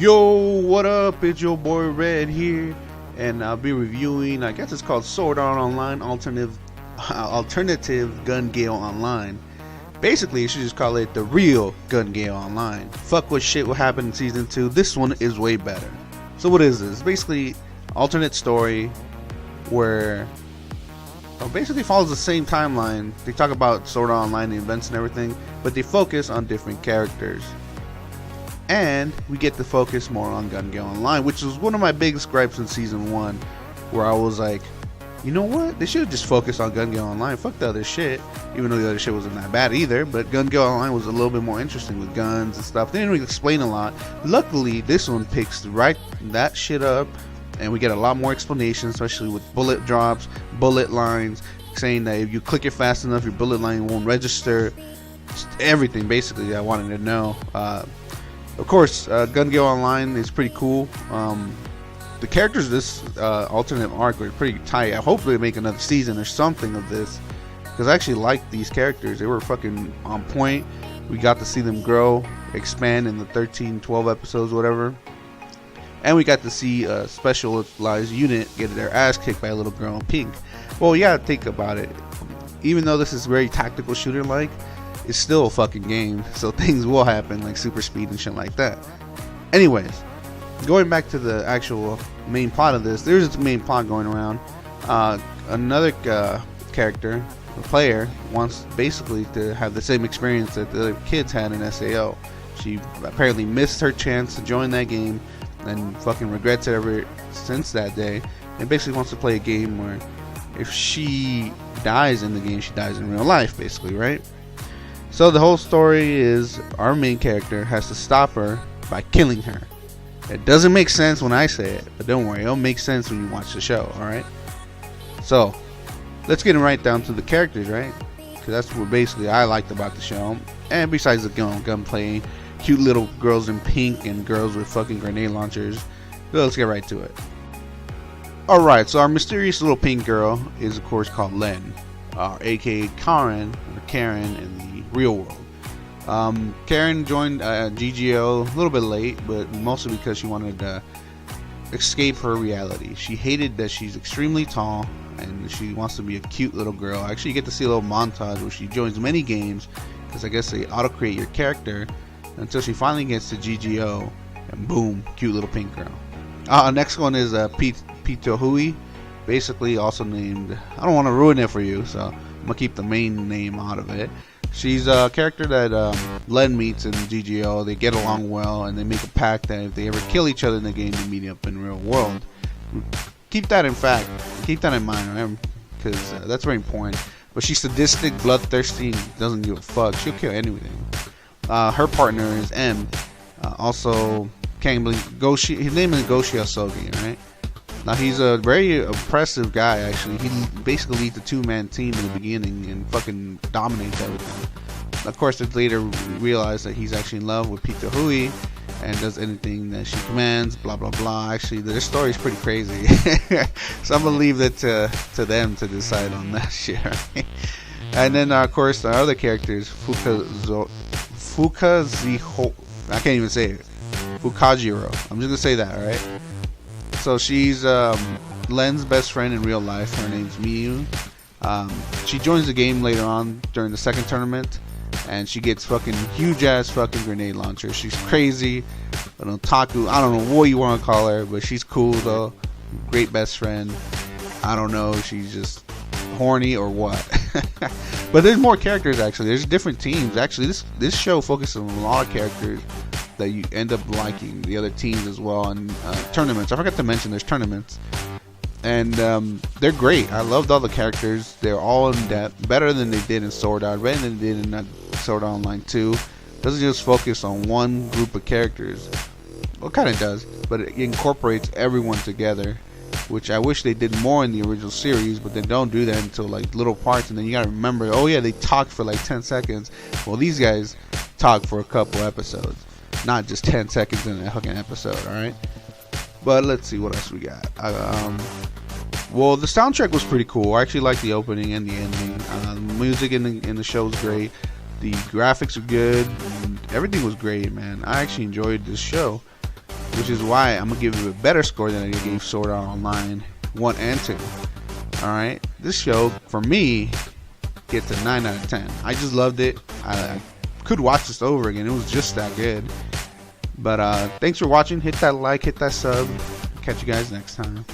Yo, what up? It's your boy Red here, and I'll be reviewing, I guess it's called Sword Art Online Alternative Gun Gale Online. Basically, you should just call it the real Gun Gale Online. Fuck what shit will happen in Season 2, this one is way better. So what is this? Basically, alternate story where basically follows the same timeline. They talk about Sword Art Online, the events and everything, but they focus on different characters. And we get to focus more on Gun Gale Online, which was one of my biggest gripes in Season 1, where I was like, you know what, they should just focus on Gun Gale Online, fuck the other shit, even though the other shit wasn't that bad either, but Gun Gale Online was a little bit more interesting with guns and stuff. They didn't really explain a lot. Luckily, this one picks right that shit up, and we get a lot more explanation, especially with bullet drops, bullet lines, saying that if you click it fast enough, your bullet line won't register. Just everything, basically, I wanted to know. Of course, Gun Gale Online is pretty cool. The characters of this alternate arc are pretty tight. I hope they make another season or something of this, because I actually liked these characters. They were fucking on point. We got to see them grow, expand in the 13, 12 episodes, whatever. And we got to see a specialized unit get their ass kicked by a little girl in pink. Well, yeah, think about it. Even though this is very tactical shooter-like, it's still a fucking game, so things will happen, like super speed and shit like that. Anyways, going back to the actual main plot of this, there's a main plot going around. Another character, the player, wants basically to have the same experience that the other kids had in SAO. She apparently missed her chance to join that game and fucking regrets it ever since that day, and basically wants to play a game where if she dies in the game, she dies in real life, basically, right? So the whole story is our main character has to stop her by killing her. It doesn't make sense when I say it, but don't worry, it'll make sense when you watch the show, alright? So, let's get right down to the characters, right? Because that's what basically I liked about the show. And besides the gunplay, cute little girls in pink and girls with fucking grenade launchers, let's get right to it. Alright, so our mysterious little pink girl is of course called Len, aka Karen in the real world. Karen joined GGO a little bit late, but mostly because she wanted to escape her reality. She hated that she's extremely tall, and she wants to be a cute little girl. Actually, you get to see a little montage where she joins many games, because I guess they auto-create your character, until she finally gets to GGO, and boom, cute little pink girl. Next one is Pito Hui, basically also named, I don't want to ruin it for you, so I'm going to keep the main name out of it. She's a character that Len meets in GGO. They get along well, and they make a pact that if they ever kill each other in the game, they meet up in real world. Keep that in mind, right? Because that's very important. But she's sadistic, bloodthirsty, and doesn't give a fuck. She'll kill anything. Her partner is M. Also, can't believe his name is Goshi Asogi, right? Now he's a very oppressive guy. Actually, he basically leads a two-man team in the beginning and fucking dominates everything. Of course, they later realize that he's actually in love with Pito Hui and does anything that she commands. Blah blah blah. Actually, their story is pretty crazy, so I'm gonna leave it to them to decide on that shit. Right? And then of course our other characters, Fukaziho. I can't even say it. Fukajiro. I'm just gonna say that, alright? So she's Len's best friend in real life. Her name's Miyu. She joins the game later on during the second tournament, and she gets fucking huge ass fucking grenade launcher. She's crazy, an otaku. I don't know what you want to call her, but she's cool though. Great best friend. I don't know, she's just horny or what. But there's more characters actually. There's different teams. Actually, this show focuses on a lot of characters that you end up liking the other teams as well, and tournaments. I forgot to mention there's tournaments, and they're great. I loved all the characters. They're all in depth, better than they did in Sword Art, better than they did in Sword Art Online 2. Doesn't just focus on one group of characters. Well, it kind of does, but it incorporates everyone together, which I wish they did more in the original series, but they don't do that until like little parts, and then you gotta remember, oh yeah, they talked for like 10 seconds. Well, these guys talk for a couple episodes, not just 10 seconds in a fucking episode, alright? But let's see what else we got. Well, the soundtrack was pretty cool. I actually liked the opening and the ending. The music in the show is great. The graphics are good. Everything was great, man. I actually enjoyed this show. which is why I'm gonna give it a better score than I gave Sword Art Online 1 and 2. Alright, this show for me gets a 9 out of 10. I just loved it. I could watch this over again. It was just that good. But thanks for watching. Hit that like, hit that sub. Catch you guys next time.